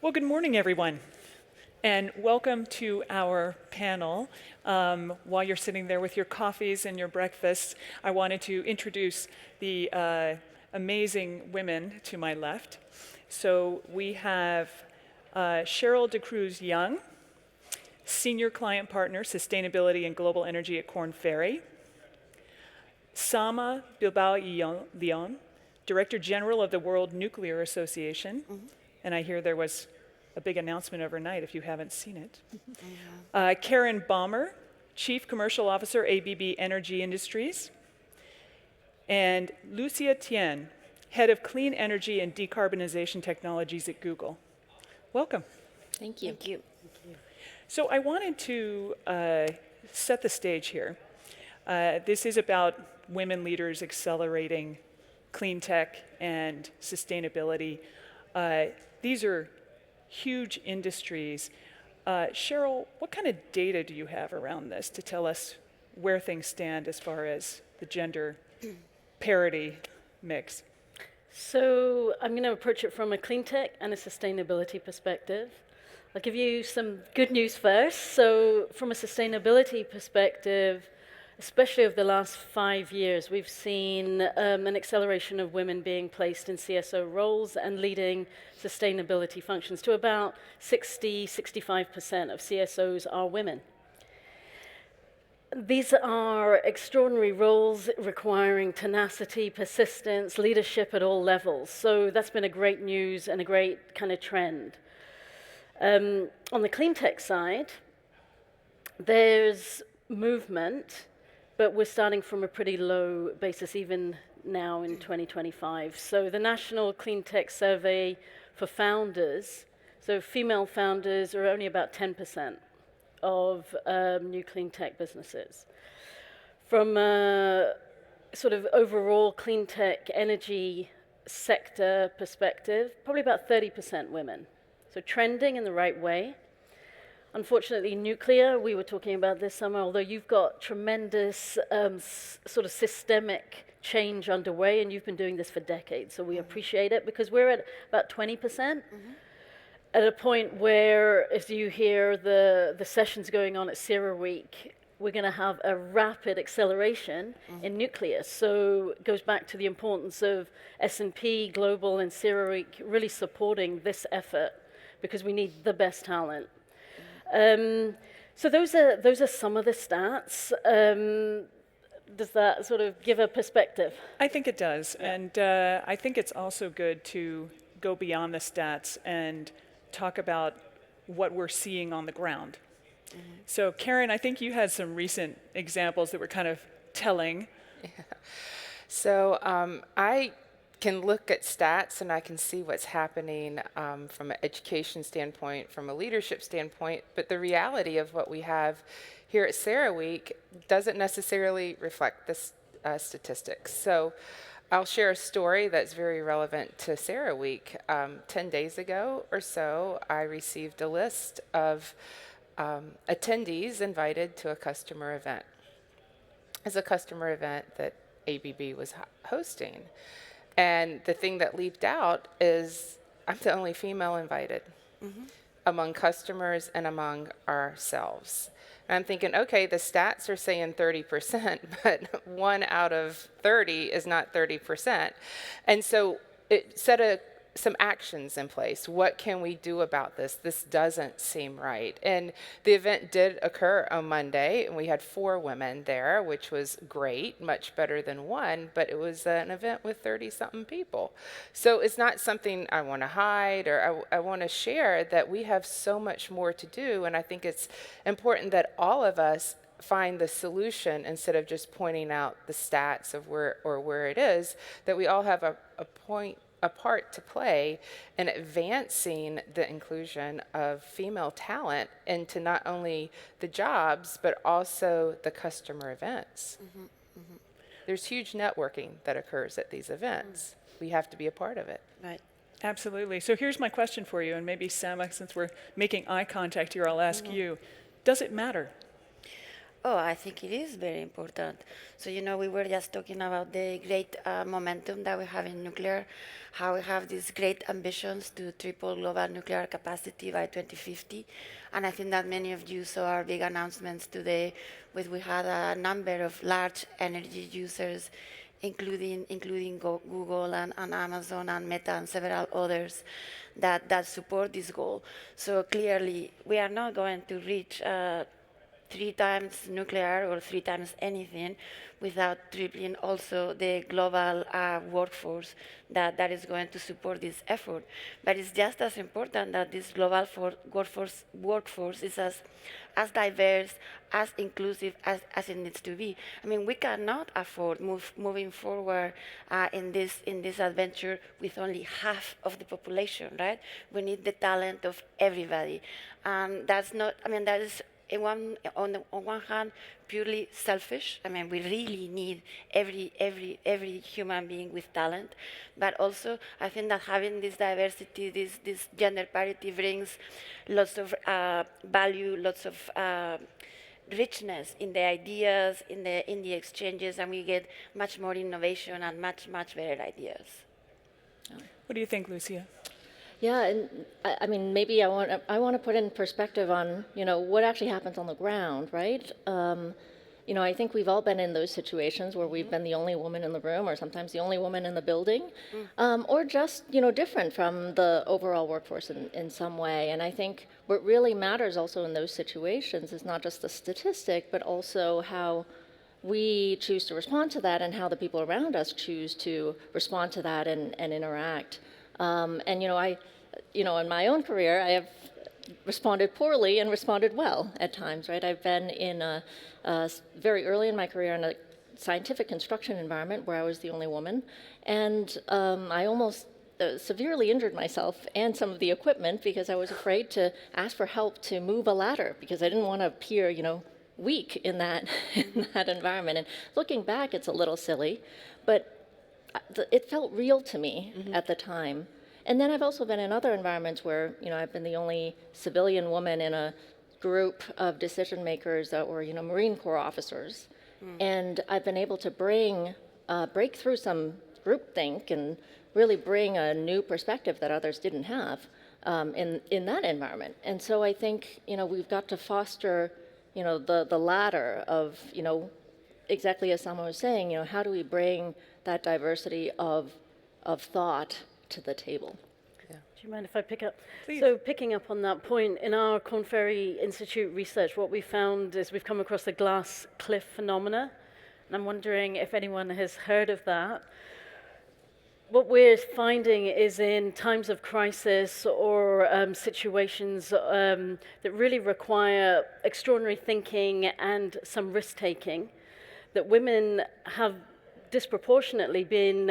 Well, good morning, everyone, and welcome to our panel. While you're sitting there with your coffees and your breakfasts, I wanted to introduce the amazing women to my left. So we have Cheryl DeCruz Young, Senior Client Partner, Sustainability and Global Energy at Korn Ferry. Sama Bilbao Leon, Director General of the World Nuclear Association. And I hear there was a big announcement overnight if you haven't seen it. Karen Baumer, Chief Commercial Officer, ABB Energy Industries. And Lucia Tian, Head of Clean Energy and Decarbonization Technologies at Google. Welcome. Thank you. Thank you. So I wanted to set the stage here. This is about women leaders accelerating clean tech and sustainability. These are huge industries. Cheryl, what kind of data do you have around this to tell us where things stand as far as the gender parity mix? So I'm going to approach it from a clean tech and a sustainability perspective. I'll give you some good news first. So from a sustainability perspective, especially over the last 5 years, we've seen an acceleration of women being placed in CSO roles and leading sustainability functions to about 65% of CSOs are women. These are extraordinary roles requiring tenacity, persistence, leadership at all levels. So that's been a great news and a great kind of trend. On the clean tech side, there's movement, but we're starting from a pretty low basis even now in 2025. So the National Clean Tech Survey for founders, so female founders are only about 10% of new clean tech businesses. From a sort of overall clean tech energy sector perspective, probably about 30% women. So trending in the right way. Unfortunately, nuclear, we were talking about this summer, although you've got tremendous sort of systemic change underway, and you've been doing this for decades, so we appreciate it, because we're at about 20%, at a point where, as you hear the sessions going on at CERA Week, we're going to have a rapid acceleration in nuclear. So it goes back to the importance of S&P Global and CERA Week really supporting this effort, because we need the best talent. So those are some of the stats. Does that sort of give a perspective? I think it does. And I think it's also good to go beyond the stats and talk about what we're seeing on the ground. So Karen, I think you had some recent examples that were kind of telling. So I can look at stats and I can see what's happening from an education standpoint, from a leadership standpoint, but the reality of what we have here at CERA Week doesn't necessarily reflect this statistics. So I'll share a story that's very relevant to CERA Week. 10 days ago or so, I received a list of attendees invited to a customer event. It's a customer event that ABB was hosting. And the thing that leaped out is I'm the only female invited among customers and among ourselves. And I'm thinking, okay, the stats are saying 30%, but 1 out of 30 is not 30%. And so it set some actions in place. What can we do about this? This doesn't seem right. And the event did occur on Monday, and we had 4 women there, which was great, much better than 1, but it was an event with 30-something people. So it's not something I want to hide, or I want to share that we have so much more to do, and I think it's important that all of us find the solution instead of just pointing out the stats of where it is, that we all have a part to play in advancing the inclusion of female talent into not only the jobs, but also the customer events. There's huge networking that occurs at these events. We have to be a part of it. Right. Absolutely. So here's my question for you, and maybe Sama, since we're making eye contact here, I'll ask you, does it matter? Oh, I think it is very important. So, we were just talking about the great momentum that we have in nuclear, how we have these great ambitions to triple global nuclear capacity by 2050. And I think that many of you saw our big announcements today, where we had a number of large energy users, including Google and Amazon and Meta and several others that support this goal. So clearly, we are not going to reach 3 times nuclear or 3 times anything without tripling also the global workforce that is going to support this effort. But it's just as important that this global workforce is as diverse, as inclusive as it needs to be. I mean, we cannot afford moving forward in this adventure with only half of the population, right? We need the talent of everybody. That's not, I mean, that is on one hand, purely selfish. I mean, we really need every human being with talent, but also I think that having this diversity, this gender parity brings lots of value, lots of richness in the ideas, in the exchanges, and we get much more innovation and much better ideas. What do you think, Lucia? Yeah, and I mean, maybe I want to put in perspective on, what actually happens on the ground, right? I think we've all been in those situations where we've been the only woman in the room, or sometimes the only woman in the building, or just, different from the overall workforce in some way. And I think what really matters also in those situations is not just the statistic, but also how we choose to respond to that and how the people around us choose to respond to that and interact. In my own career, I have responded poorly and responded well at times, right? I've been in very early in my career in a scientific construction environment where I was the only woman, and I almost severely injured myself and some of the equipment because I was afraid to ask for help to move a ladder because I didn't want to appear, weak in that environment. And looking back, it's a little silly, but it felt real to me at the time. And then I've also been in other environments where, I've been the only civilian woman in a group of decision makers that were, Marine Corps officers. And I've been able to break through some groupthink and really bring a new perspective that others didn't have in that environment. And so I think, we've got to foster, the ladder of, exactly as Sama was saying, how do we bring that diversity of thought to the table? Do you mind if I pick up? Please. So picking up on that point, in our Korn Ferry Institute research, what we found is we've come across the glass cliff phenomena, and I'm wondering if anyone has heard of that. What we're finding is in times of crisis or situations that really require extraordinary thinking and some risk-taking, that women have disproportionately been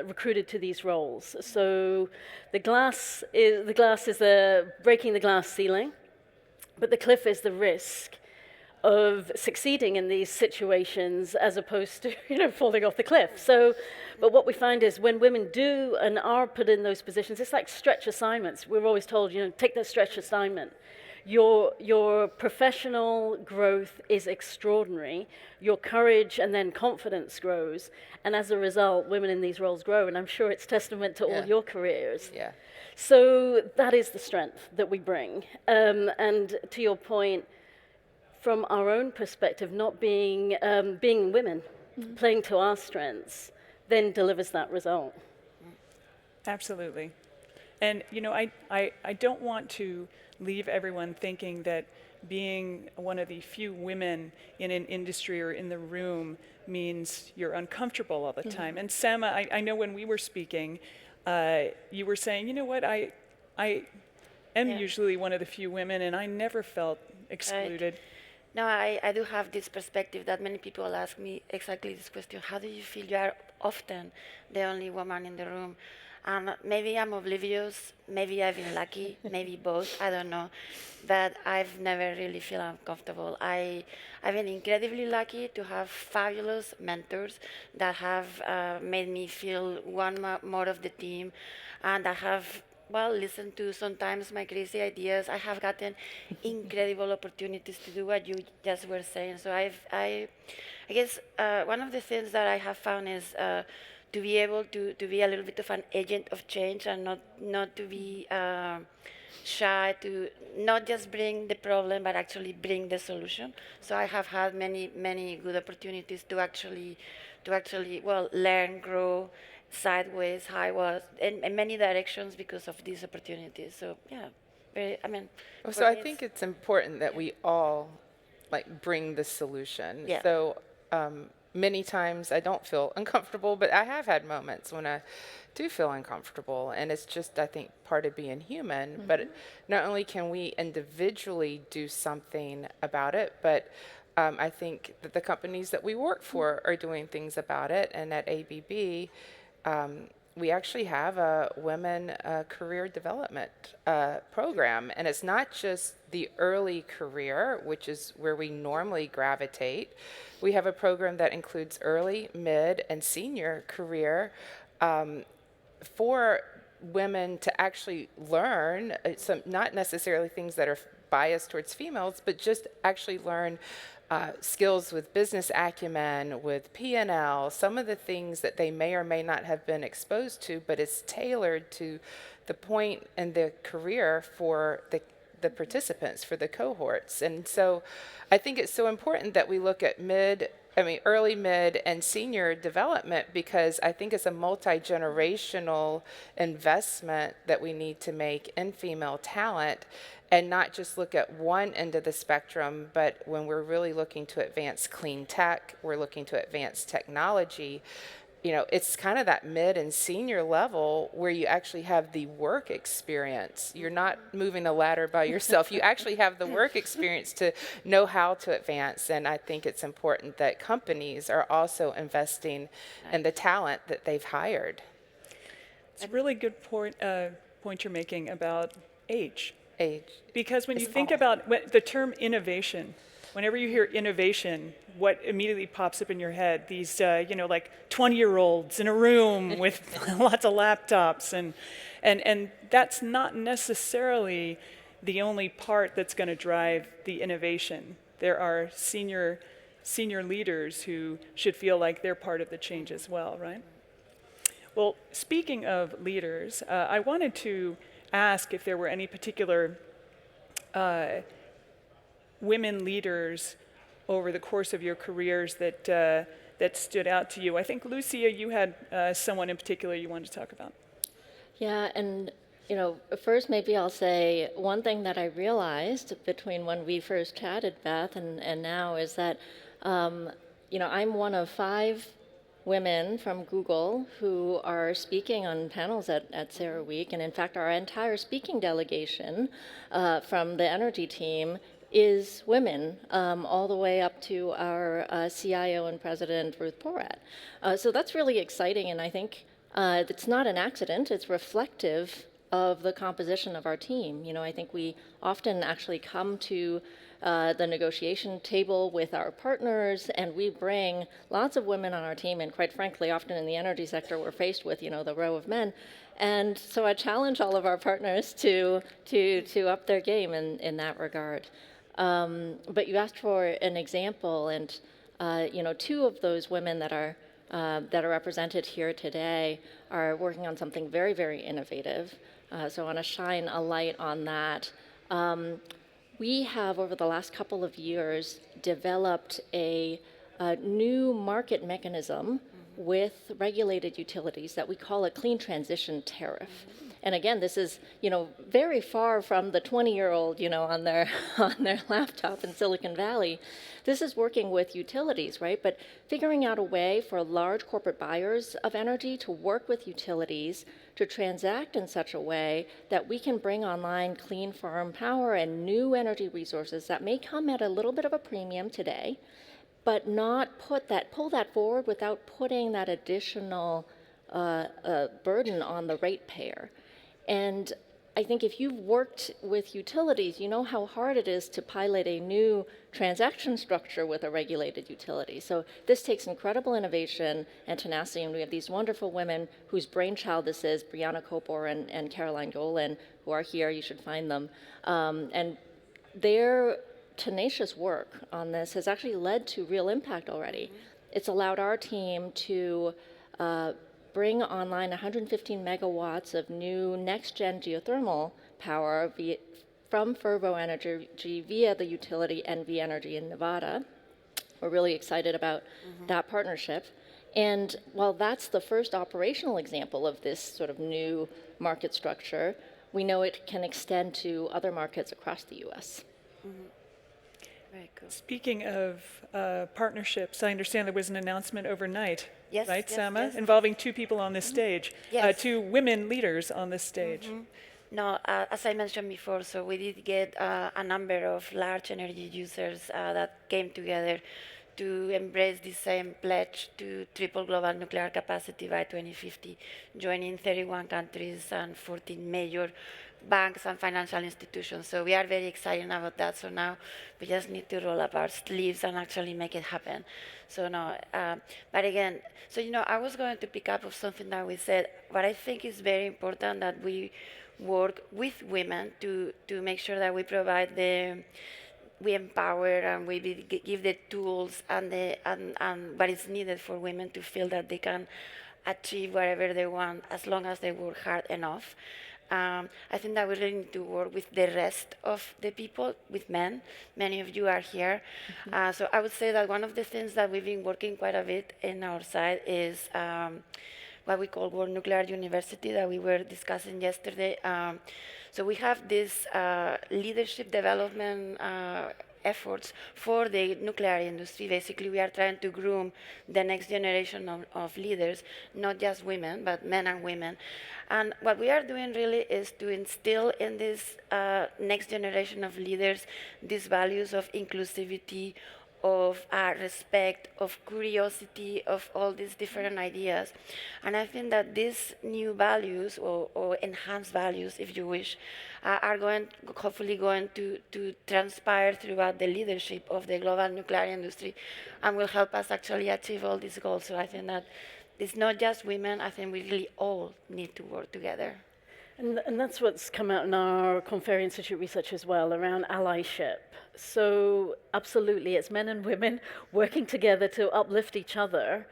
recruited to these roles. So the glass is the breaking the glass ceiling, but the cliff is the risk of succeeding in these situations as opposed to falling off the cliff. So, but what we find is when women do and are put in those positions, it's like stretch assignments. We're always told, take that stretch assignment. Your professional growth is extraordinary. Your courage and then confidence grows. And as a result, women in these roles grow. And I'm sure it's testament to all your careers. Yeah. So that is the strength that we bring. And to your point, from our own perspective, not being women, playing to our strengths, then delivers that result. Absolutely. And, I don't want to leave everyone thinking that being one of the few women in an industry or in the room means you're uncomfortable all the time. And Sama, I know when we were speaking, you were saying, I am usually one of the few women, and I never felt excluded. Right. No, I do have this perspective that many people ask me exactly this question: how do you feel you are often the only woman in the room? Maybe I'm oblivious, maybe I've been lucky, maybe both, I don't know. But I've never really felt uncomfortable. I've been incredibly lucky to have fabulous mentors that have made me feel one more of the team, and that have well, listen to sometimes my crazy ideas. I have gotten incredible opportunities to do what you just were saying. So I guess one of the things that I have found is to be able to be a little bit of an agent of change and not to be shy to not just bring the problem but actually bring the solution. So I have had many good opportunities to actually well learn, grow sideways, highways, in many directions because of these opportunities. So yeah, very, I mean, Well, for so I me think it's, it's important that we all like bring the solution. Yeah. So many times I don't feel uncomfortable, but I have had moments when I do feel uncomfortable, and it's just I think part of being human. But not only can we individually do something about it, but I think that the companies that we work for are doing things about it, and at ABB. We actually have a women career development program, and it's not just the early career, which is where we normally gravitate. We have a program that includes early, mid, and senior career for women to actually learn some, not necessarily things that are biased towards females, but just actually learn skills with business acumen, with P&L, some of the things that they may or may not have been exposed to, but it's tailored to the point in the career for the participants, for the cohorts. And so I think it's so important that we look at early, mid, and senior development, because I think it's a multi-generational investment that we need to make in female talent, and not just look at one end of the spectrum, but when we're really looking to advance clean tech, we're looking to advance technology. It's kind of that mid and senior level where you actually have the work experience. You're not moving a ladder by yourself. You actually have the work experience to know how to advance. And I think it's important that companies are also investing in the talent that they've hired. It's a really good point you're making about age. Because when you think about the term innovation, whenever you hear innovation, what immediately pops up in your head? These, like 20-year-olds in a room with lots of laptops, and that's not necessarily the only part that's going to drive the innovation. There are senior leaders who should feel like they're part of the change as well, right? Well, speaking of leaders, I wanted to ask if there were any particular women leaders over the course of your careers that stood out to you. I think, Lucia, you had someone in particular you wanted to talk about. Yeah, and first maybe I'll say one thing that I realized between when we first chatted, Beth, and now is that I'm one of 5 women from Google who are speaking on panels at CERA Week, and in fact our entire speaking delegation from the energy team is women, all the way up to our CIO and president, Ruth Porat. So that's really exciting, and I think it's not an accident. It's reflective of the composition of our team. I think we often actually come to the negotiation table with our partners, and we bring lots of women on our team, and quite frankly, often in the energy sector, we're faced with, the row of men. And so I challenge all of our partners to up their game in that regard. But you asked for an example, and 2 of those women that are represented here today are working on something very, very innovative. So I want to shine a light on that. We have, over the last couple of years, developed a new market mechanism with regulated utilities that we call a clean transition tariff. And again, this is, very far from the 20-year-old, on their laptop in Silicon Valley. This is working with utilities, right? But figuring out a way for large corporate buyers of energy to work with utilities to transact in such a way that we can bring online clean, firm power and new energy resources that may come at a little bit of a premium today, but not pull that forward without putting that additional burden on the ratepayer. And I think if you've worked with utilities, you know how hard it is to pilot a new transaction structure with a regulated utility. So this takes incredible innovation and tenacity, and we have these wonderful women whose brainchild this is, Brianna Kopor and Caroline Golan, who are here. You should find them. And their tenacious work on this has actually led to real impact already. It's allowed our team to bring online 115 megawatts of new next-gen geothermal power from Fervo Energy via the utility NV Energy in Nevada. We're really excited about that partnership. And while that's the first operational example of this sort of new market structure, we know it can extend to other markets across the U.S. Very cool. Speaking of partnerships, I understand there was an announcement overnight, Yes, right, yes, Sama, yes. involving two people on this stage, Yes. two women leaders on this stage. No, as I mentioned before, so we did get a number of large energy users that came together to embrace the same pledge to triple global nuclear capacity by 2050, joining 31 countries and 14 major banks and financial institutions. So we are very excited about that. So now we just need to roll up our sleeves and actually make it happen. So no, but again, so I was going to pick up of something that we said. What I think is very important that we work with women to make sure that we provide we empower and we give the tools and what is needed for women to feel that they can achieve whatever they want as long as they work hard enough. I think that we really need to work with the rest of the people, with men. Many of you are here. So I would say that one of the things that we've been working quite a bit in our side is what we call World Nuclear University that we were discussing yesterday. So we have this leadership development efforts for the nuclear industry. Basically, we are trying to groom the next generation of leaders, not just women, but men and women. And what we are doing really is to instill in this next generation of leaders these values of inclusivity, of respect, of curiosity, of all these different ideas. And I think that these new values, or enhanced values, if you wish, are hopefully going to transpire throughout the leadership of the global nuclear industry and will help us actually achieve all these goals. So I think that it's not just women, I think we really all need to work together. And that's what's come out in our Korn Ferry Institute research as well, around allyship. So absolutely, it's men and women working together to uplift each other.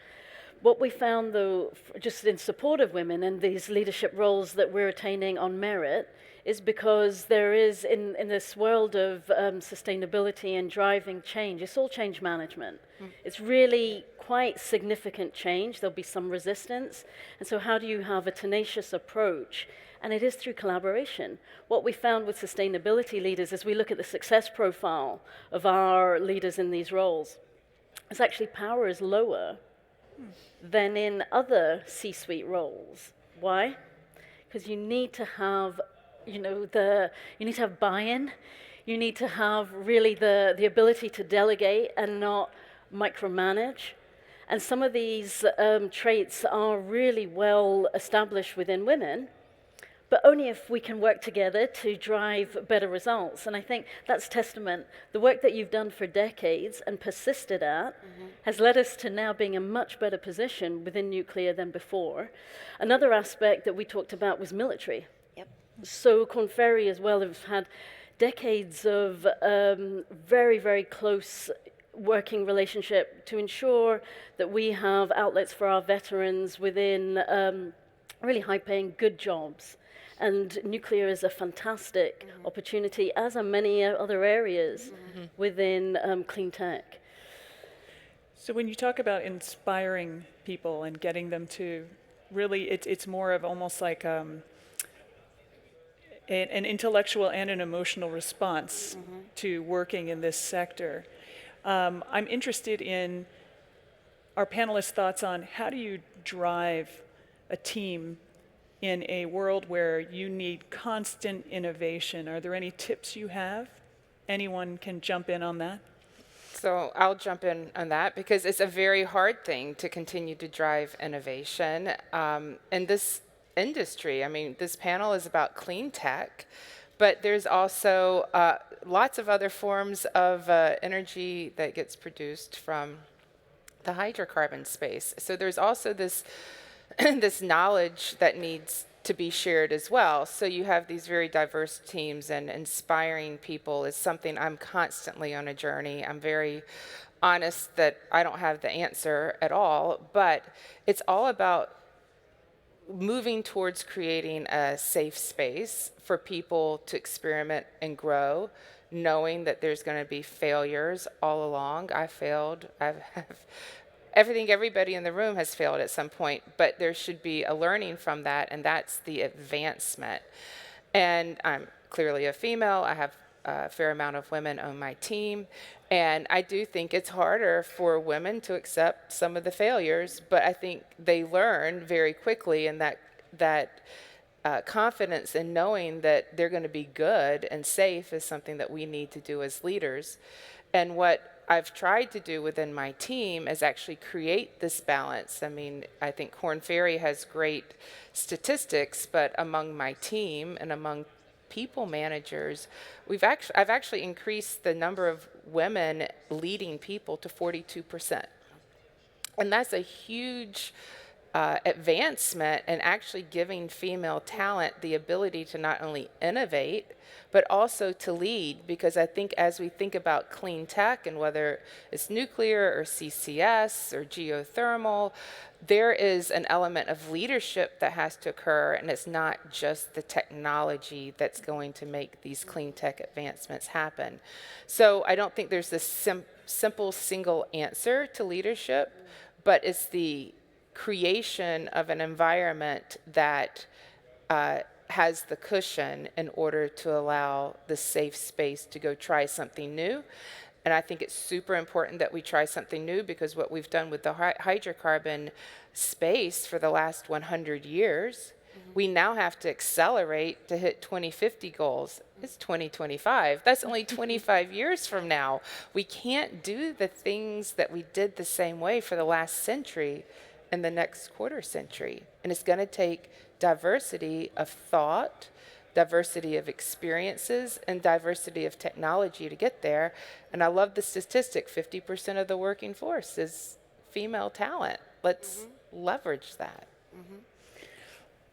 What we found, though, just in support of women and these leadership roles that we're attaining on merit, is because there is, in this world of sustainability and driving change, it's all change management. It's really quite significant change. There'll be some resistance. And so how do you have a tenacious approach? And it is through collaboration. What we found with sustainability leaders as we look at the success profile of our leaders in these roles is actually power is lower than in other C-suite roles. Why? Because you need to have, you need to have buy-in. You need to have really the ability to delegate and not micromanage. And some of these traits are really well established within women, but only if we can work together to drive better results. And I think that's testament. The work that you've done for decades and persisted at has led us to now being in a much better position within nuclear than before. Another aspect that we talked about was military. Yep. So Korn Ferry as well have had decades of very, very close working relationship to ensure that we have outlets for our veterans within really high-paying, good jobs. And nuclear is a fantastic opportunity, as are many other areas within clean tech. So when you talk about inspiring people and getting them to really, it's more of almost like an intellectual and an emotional response to working in this sector. I'm interested in our panelists' thoughts on how do you drive a team in a world where you need constant innovation. Are there any tips you have? Anyone can jump in on that? So I'll jump in on that because it's a very hard thing to continue to drive innovation. And this industry. I mean, this panel is about clean tech, but there's also lots of other forms of energy that gets produced from the hydrocarbon space. So there's also this this knowledge that needs to be shared as well. So you have these very diverse teams, and inspiring people is something I'm constantly on a journey. I'm very honest that I don't have the answer at all, but it's all about moving towards creating a safe space for people to experiment and grow, knowing that there's going to be failures all along. I failed. Everybody in the room has failed at some point, but there should be a learning from that, and that's the advancement. And I'm clearly a female. I have a fair amount of women on my team, and I do think it's harder for women to accept some of the failures, but I think they learn very quickly, and that confidence in knowing that they're going to be good and safe is something that we need to do as leaders. And what I've tried to do within my team is actually create this balance. I mean, I think Korn Ferry has great statistics, but among my team and among people managers, I've actually increased the number of women leading people to 42%. And that's a huge advancement in actually giving female talent the ability to not only innovate, but also to lead. Because I think as we think about clean tech, and whether it's nuclear or CCS or geothermal, there is an element of leadership that has to occur, and it's not just the technology that's going to make these clean tech advancements happen. So I don't think there's this simple single answer to leadership, but it's the creation of an environment that has the cushion in order to allow the safe space to go try something new. And I think it's super important that we try something new, because what we've done with the hydrocarbon space for the last 100 years, we now have to accelerate to hit 2050 goals. It's 2025. That's only 25 years from now. We can't do the things that we did the same way for the last century in the next quarter century. And it's going to take diversity of thought, diversity of experiences, and diversity of technology to get there. And I love the statistic, 50% of the working force is female talent. Let's leverage that.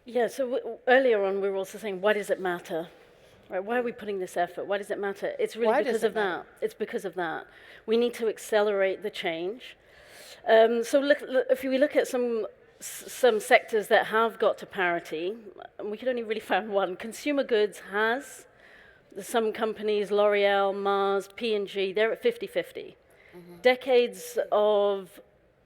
Yeah, so earlier on we were also saying, why does it matter? Right, why are we putting this effort? Why does it matter? It's really because of that. It's because of that. We need to accelerate the change. So if we look at some sectors that have got to parity, and we could only really find one. Consumer goods has. Some companies, L'Oreal, Mars, P&G, they're at 50-50. Decades of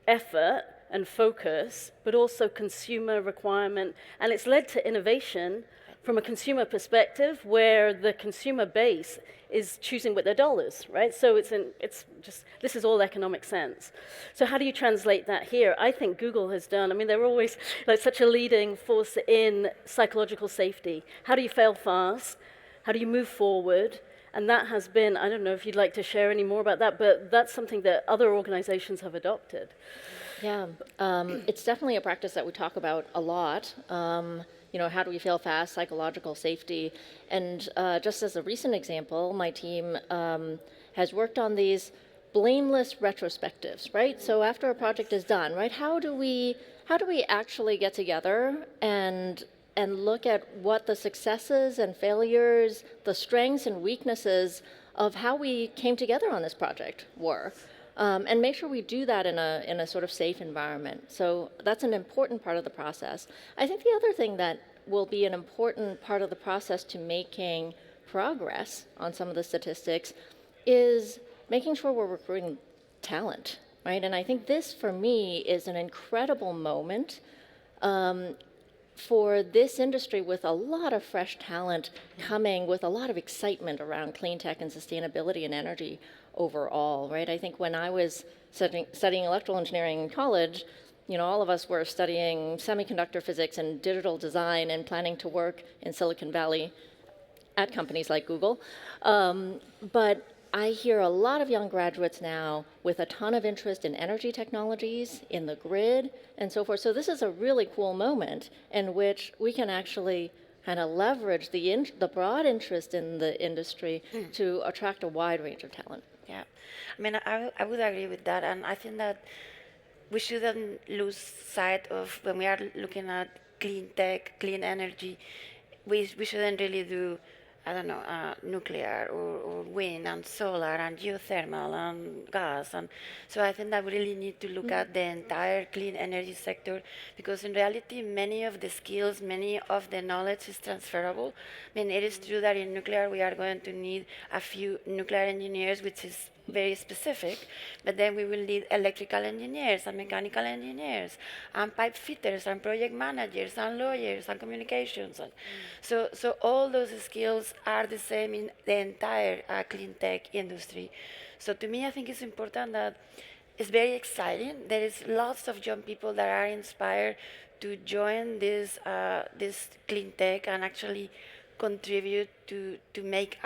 effort and focus, but also consumer requirement. And it's led to innovation from a consumer perspective, where the consumer base is choosing with their dollars, right? So this is all economic sense. So how do you translate that here? I think Google has done, I mean, they're always like such a leading force in psychological safety. How do you fail fast? How do you move forward? And that has been, I don't know if you'd like to share any more about that, but that's something that other organizations have adopted. Yeah, it's definitely a practice that we talk about a lot. How do we fail fast, psychological safety. And just as a recent example, my team has worked on these blameless retrospectives, right? So after a project is done, right, how do we actually get together and look at what the successes and failures, the strengths and weaknesses of how we came together on this project were? And make sure we do that in a sort of safe environment. So that's an important part of the process. I think the other thing that will be an important part of the process to making progress on some of the statistics is making sure we're recruiting talent, right? And I think this, for me, is an incredible moment for this industry, with a lot of fresh talent coming, with a lot of excitement around clean tech and sustainability and energy overall, right? I think when I was studying electrical engineering in college, all of us were studying semiconductor physics and digital design and planning to work in Silicon Valley at companies like Google. But I hear a lot of young graduates now with a ton of interest in energy technologies, in the grid, and so forth. So this is a really cool moment in which we can actually kind of leverage the broad interest in the industry to attract a wide range of talent. Yeah, I mean, I would agree with that, and I think that we shouldn't lose sight of when we are looking at clean tech, clean energy. We shouldn't really do, I don't know, nuclear or wind and solar and geothermal and gas. And so I think that we really need to look at the entire clean energy sector, because in reality, many of the skills, many of the knowledge is transferable. I mean, it is true that in nuclear we are going to need a few nuclear engineers, which is very specific, but then we will need electrical engineers and mechanical engineers and pipe fitters and project managers and lawyers and communications. And so all those skills are the same in the entire clean tech industry. So to me, I think it's important that it's very exciting. There is lots of young people that are inspired to join this clean tech and actually contribute to make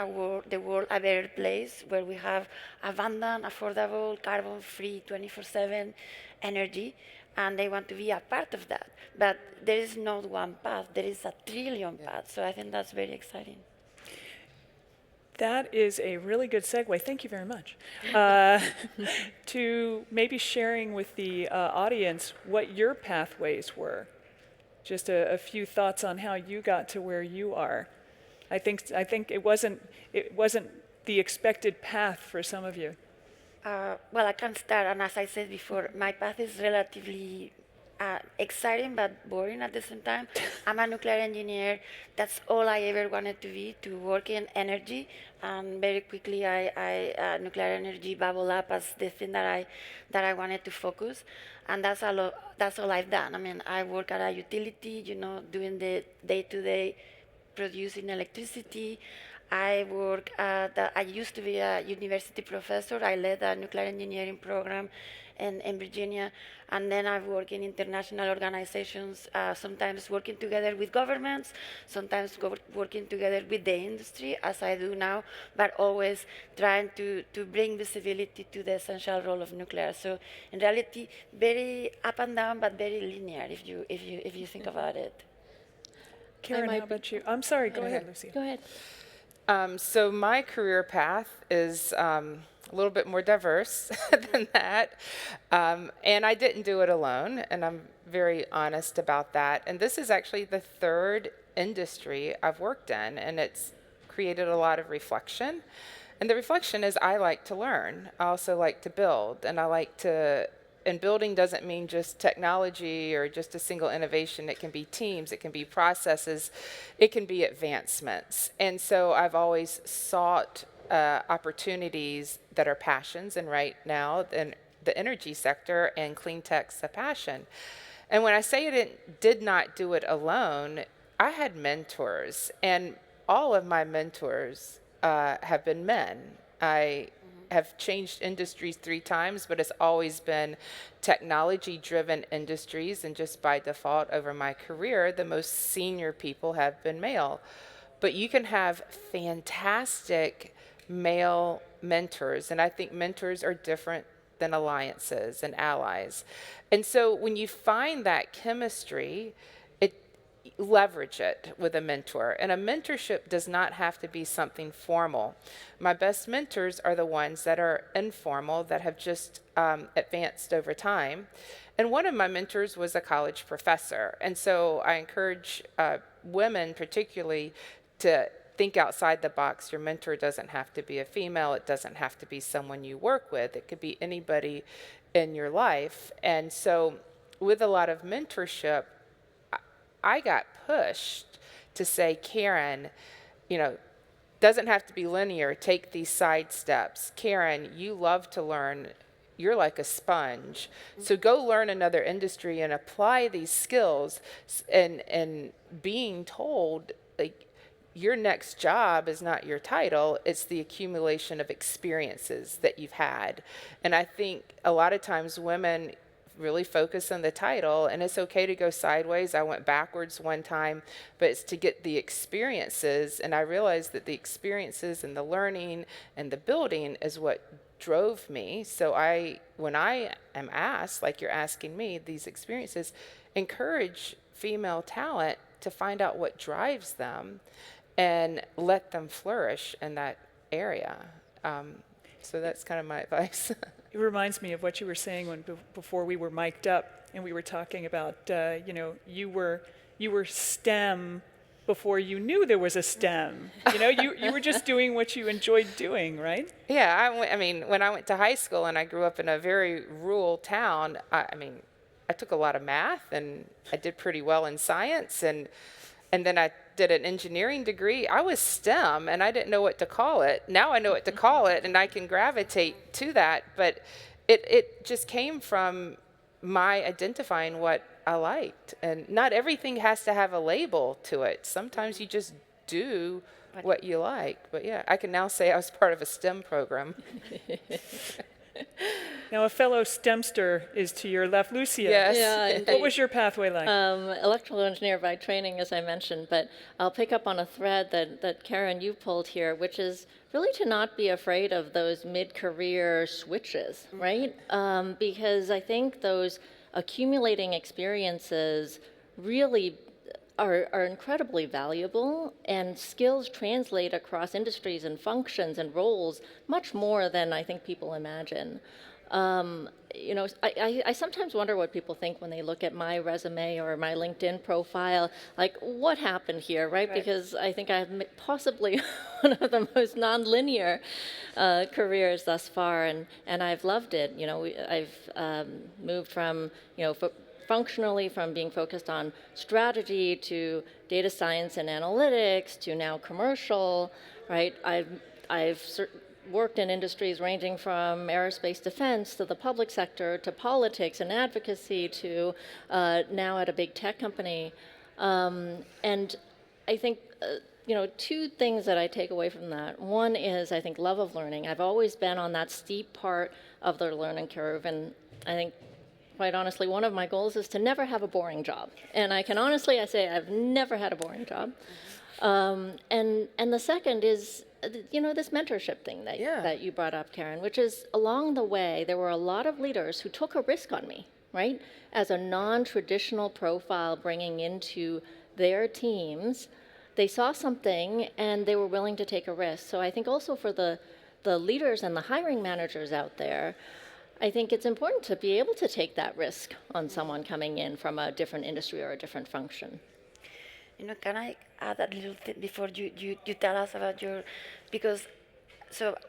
the world a better place where we have abundant, affordable, carbon-free, 24/7 energy, and they want to be a part of that. But there is not one path, there is a trillion paths, so I think that's very exciting. That is a really good segue. Thank you very much. To maybe sharing with the audience what your pathways were. Just a few thoughts on how you got to where you are. I think it wasn't the expected path for some of you. Well, I can start, and as I said before, my path is relatively exciting but boring at the same time. I'm a nuclear engineer. That's all I ever wanted to be, to work in energy. And very quickly, nuclear energy bubbled up as the thing that I wanted to focus. And that's all I've done. I mean, I work at a utility, doing the day-to-day producing electricity. I used to be a university professor. I led a nuclear engineering program in Virginia. And then I've worked in international organizations, sometimes working together with governments, sometimes working together with the industry, as I do now, but always trying to bring visibility to the essential role of nuclear. So in reality, very up and down, but very linear if you think about it. Karen, how about you? I'm sorry, go ahead, Lucia. Go ahead. So my career path is a little bit more diverse than that. And I didn't do it alone, and I'm very honest about that. And this is actually the third industry I've worked in, and it's created a lot of reflection. And the reflection is I like to learn. I also like to build, and building doesn't mean just technology or just a single innovation. It can be teams, it can be processes, it can be advancements. And so I've always sought opportunities that are passions, and right now in the energy sector and clean tech's a passion. And when I say did not do it alone, I had mentors, and all of my mentors have been men. I have changed industries 3 times, but it's always been technology-driven industries, and just by default over my career, the most senior people have been male. But you can have fantastic male mentors, and I think mentors are different than alliances and allies. And so when you find that chemistry, leverage it with a mentor. And a mentorship does not have to be something formal. My best mentors are the ones that are informal, that have just advanced over time. And one of my mentors was a college professor. And so I encourage women particularly to think outside the box. Your mentor doesn't have to be a female. It doesn't have to be someone you work with. It could be anybody in your life. And so with a lot of mentorship, I got pushed to say, Karen, doesn't have to be linear. Take these side steps. Karen, you love to learn. You're like a sponge. So go learn another industry and apply these skills. And being told, like, your next job is not your title. It's the accumulation of experiences that you've had. And I think a lot of times women really focus on the title, and it's okay to go sideways. I went backwards one time, but it's to get the experiences, and I realized that the experiences and the learning and the building is what drove me. So when I am asked, like you're asking me, these experiences, encourage female talent to find out what drives them and let them flourish in that area. So that's kind of my advice. It reminds me of what you were saying before we were mic'd up, and we were talking about, you were STEM before you knew there was a STEM. You were just doing what you enjoyed doing, right? Yeah, I mean, when I went to high school and I grew up in a very rural town, I took a lot of math and I did pretty well in science, and then I did an engineering degree. I was STEM and I didn't know what to call it. Now I know what to call it and I can gravitate to that, but it just came from my identifying what I liked. And not everything has to have a label to it. Sometimes you just do what you like. But yeah, I can now say I was part of a STEM program. Now, a fellow STEMster is to your left, Lucia. Yes. Yeah, What was your pathway like? Electrical engineer by training, as I mentioned, but I'll pick up on a thread that Karen, you pulled here, which is really to not be afraid of those mid-career switches, right? Because I think those accumulating experiences really are incredibly valuable, and skills translate across industries and functions and roles much more than I think people imagine. I sometimes wonder what people think when they look at my resume or my LinkedIn profile, like what happened here, right? Because I think I have possibly one of the most nonlinear careers thus far, and I've loved it. I've moved from, functionally from being focused on strategy to data science and analytics to now commercial, right? I've worked in industries ranging from aerospace defense to the public sector to politics and advocacy to now at a big tech company. And I think, two things that I take away from that. One is, I think, love of learning. I've always been on that steep part of the learning curve, and I think, quite honestly, one of my goals is to never have a boring job. And I can honestly, I say I've never had a boring job. And the second is, this mentorship thing that you brought up, Karen, which is along the way, there were a lot of leaders who took a risk on me, right? As a non-traditional profile bringing into their teams, they saw something and they were willing to take a risk. So I think also for the leaders and the hiring managers out there, I think it's important to be able to take that risk on someone coming in from a different industry or a different function. Can I add a little thing before you tell us about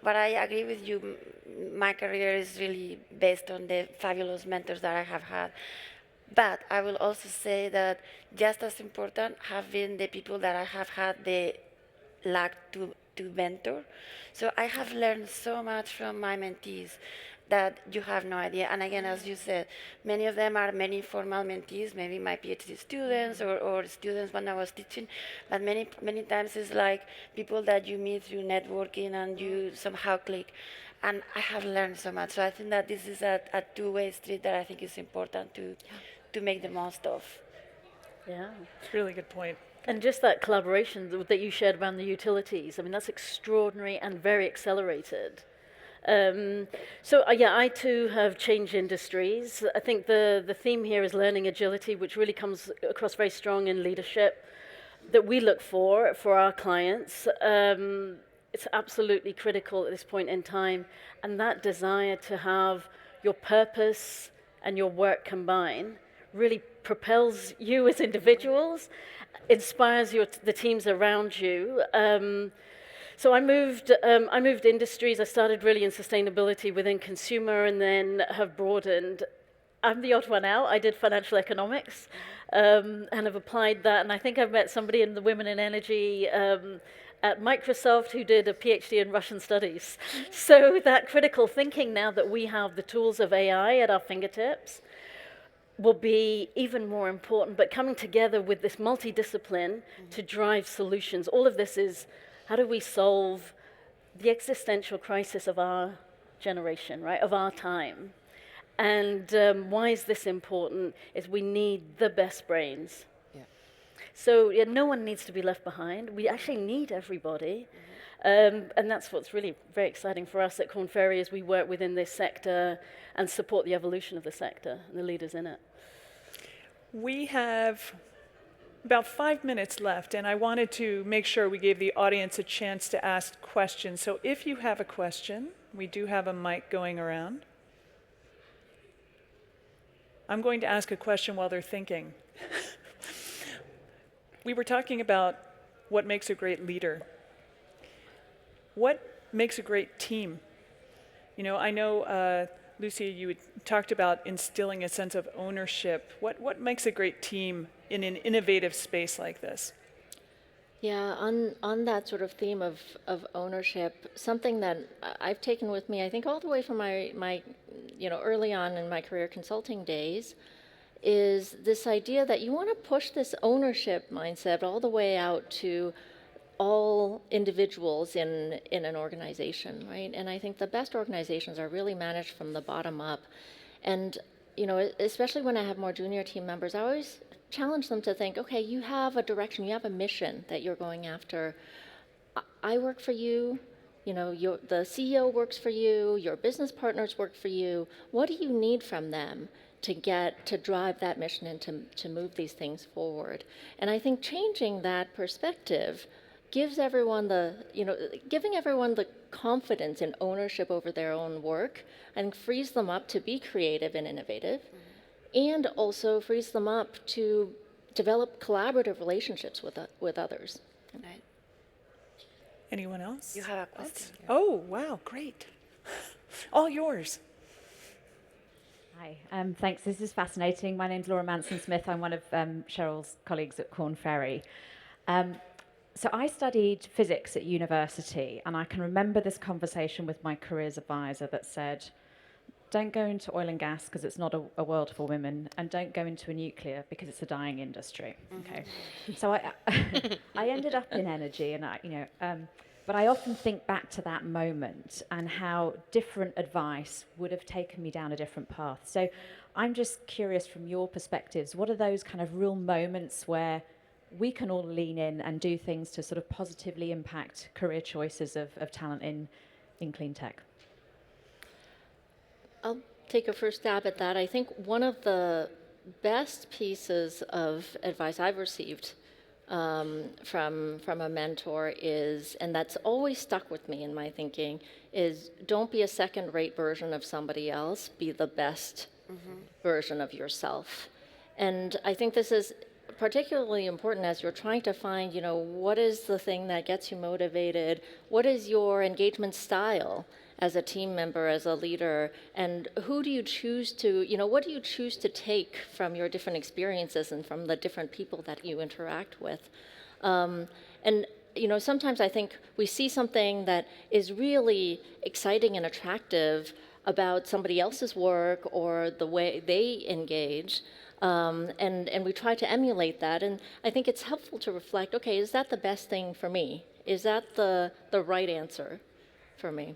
but I agree with you, my career is really based on the fabulous mentors that I have had. But I will also say that just as important have been the people that I have had the luck to mentor. So I have learned so much from my mentees that you have no idea. And again, as you said, many of them are many formal mentees, maybe my PhD students or students when I was teaching, but many times it's like people that you meet through networking and you somehow click. And I have learned so much. So I think that this is a two-way street that I think is important to make the most of. Yeah. Really good point. And just that collaboration that you shared around the utilities, that's extraordinary and very accelerated. I too have changed industries. I think the theme here is learning agility, which really comes across very strong in leadership that we look for our clients. It's absolutely critical at this point in time, and that desire to have your purpose and your work combine really propels you as individuals, inspires the teams around you. So I moved industries. I started really in sustainability within consumer and then have broadened. I'm the odd one out. I did financial economics and have applied that. And I think I've met somebody in the Women in Energy at Microsoft who did a PhD in Russian studies. So that critical thinking, now that we have the tools of AI at our fingertips, will be even more important. But coming together with this multidiscipline to drive solutions. All of this is, how do we solve the existential crisis of our generation, right, of our time? And why is this important? Is we need the best brains. Yeah. So yeah, no one needs to be left behind. We actually need everybody. And that's what's really very exciting for us at Korn Ferry as we work within this sector and support the evolution of the sector and the leaders in it. We have about 5 minutes left, and I wanted to make sure we gave the audience a chance to ask questions. So if you have a question, we do have a mic going around. I'm going to ask a question while they're thinking. We were talking about what makes a great leader. What makes a great team? You know, I know, Lucia, you had talked about instilling a sense of ownership. What makes a great team in an innovative space like this? Yeah, on that sort of theme of ownership, something that I've taken with me, I think all the way from my early on in my career consulting days, is this idea that you want to push this ownership mindset all the way out to all individuals in an organization, right? And I think the best organizations are really managed from the bottom up. And, especially when I have more junior team members, I always challenge them to think, okay, you have a direction, you have a mission that you're going after. I work for you, the CEO works for you, your business partners work for you. What do you need from them to drive that mission and to move these things forward? And I think changing that perspective gives everyone giving everyone the confidence and ownership over their own work and frees them up to be creative and innovative, and also frees them up to develop collaborative relationships with others. Right. Anyone else? You have a question? Oh, wow, great. All yours. Hi, thanks. This is fascinating. My name's Laura Manson-Smith. I'm one of Cheryl's colleagues at Korn Ferry. So I studied physics at university, and I can remember this conversation with my careers advisor that said, don't go into oil and gas because it's not a world for women, and don't go into a nuclear because it's a dying industry. Okay, so I ended up in energy, and but I often think back to that moment and how different advice would have taken me down a different path. So I'm just curious from your perspectives, what are those kind of real moments where we can all lean in and do things to sort of positively impact career choices of talent in clean tech? I'll take a first stab at that. I think one of the best pieces of advice I've received from a mentor is, and that's always stuck with me in my thinking, is don't be a second-rate version of somebody else, be the best version of yourself. And I think this is particularly important as you're trying to find, what is the thing that gets you motivated? What is your engagement style as a team member, as a leader? And who do you choose to, what do you choose to take from your different experiences and from the different people that you interact with? And sometimes I think we see something that is really exciting and attractive about somebody else's work or the way they engage. And we try to emulate that, and I think it's helpful to reflect, okay, is that the best thing for me? Is that the right answer for me?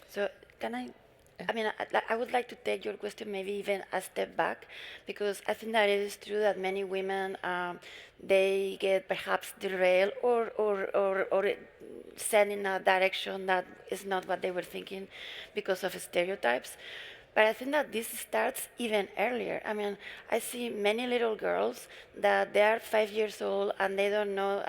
So can I would like to take your question maybe even a step back, because I think that it is true that many women, they get perhaps derailed or sent in a direction that is not what they were thinking because of stereotypes. But I think that this starts even earlier. I see many little girls that they are 5 years old and they don't know,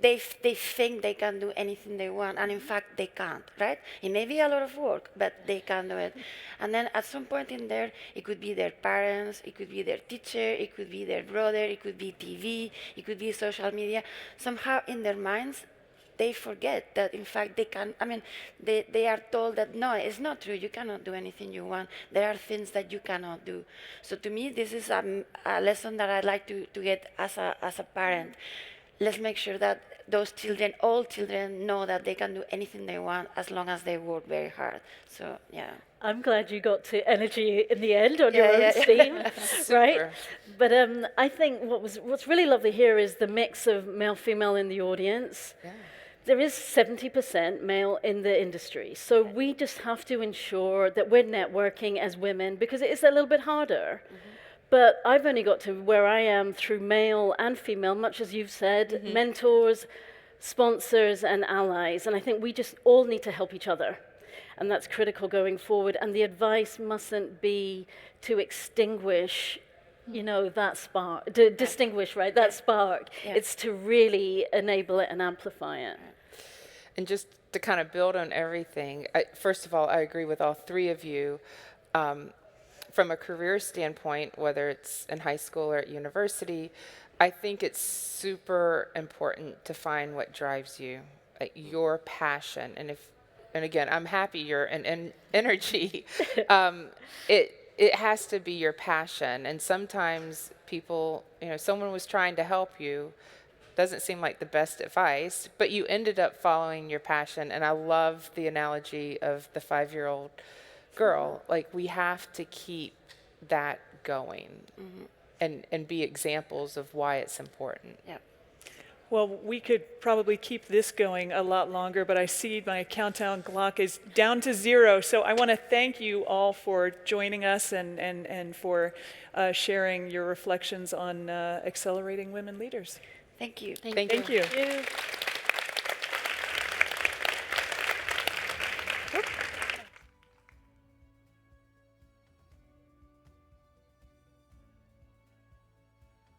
they think they can do anything they want, and in fact they can't, right? It may be a lot of work, but they can do it. And then at some point in there, it could be their parents, it could be their teacher, it could be their brother, it could be TV, it could be social media. Somehow in their minds, they forget that in fact they can, they are told that no, it's not true, you cannot do anything you want. There are things that you cannot do. So to me, this is a lesson that I'd like to get as a parent. Let's make sure that those children, all children, know that they can do anything they want as long as they work very hard. So, yeah. I'm glad you got to energy in the end on your own steam, right? But I think what's really lovely here is the mix of male-female in the audience. Yeah. there is 70% male in the industry. So we just have to ensure that we're networking as women, because it is a little bit harder. But I've only got to where I am through male and female, much as you've said, mentors, sponsors, and allies. And I think we just all need to help each other. And that's critical going forward. And the advice mustn't be to extinguish, you know, that spark, to distinguish, right, that spark. Yeah. It's to really enable it and amplify it. And just to kind of build on everything, first of all, I agree with all three of you. From a career standpoint, whether it's in high school or at university, I think it's super important to find what drives you, like your passion. And again, I'm happy you're in energy. It has to be your passion. And sometimes people, you know, someone was trying to help you, doesn't seem like the best advice, but you ended up following your passion. And I love the analogy of the 5-year-old girl. Like, we have to keep that going and be examples of why it's important. Yeah. Well, we could probably keep this going a lot longer, but I see my countdown clock is down to 0. So I want to thank you all for joining us and for sharing your reflections on accelerating women leaders. Thank you. Thank you. Thank you.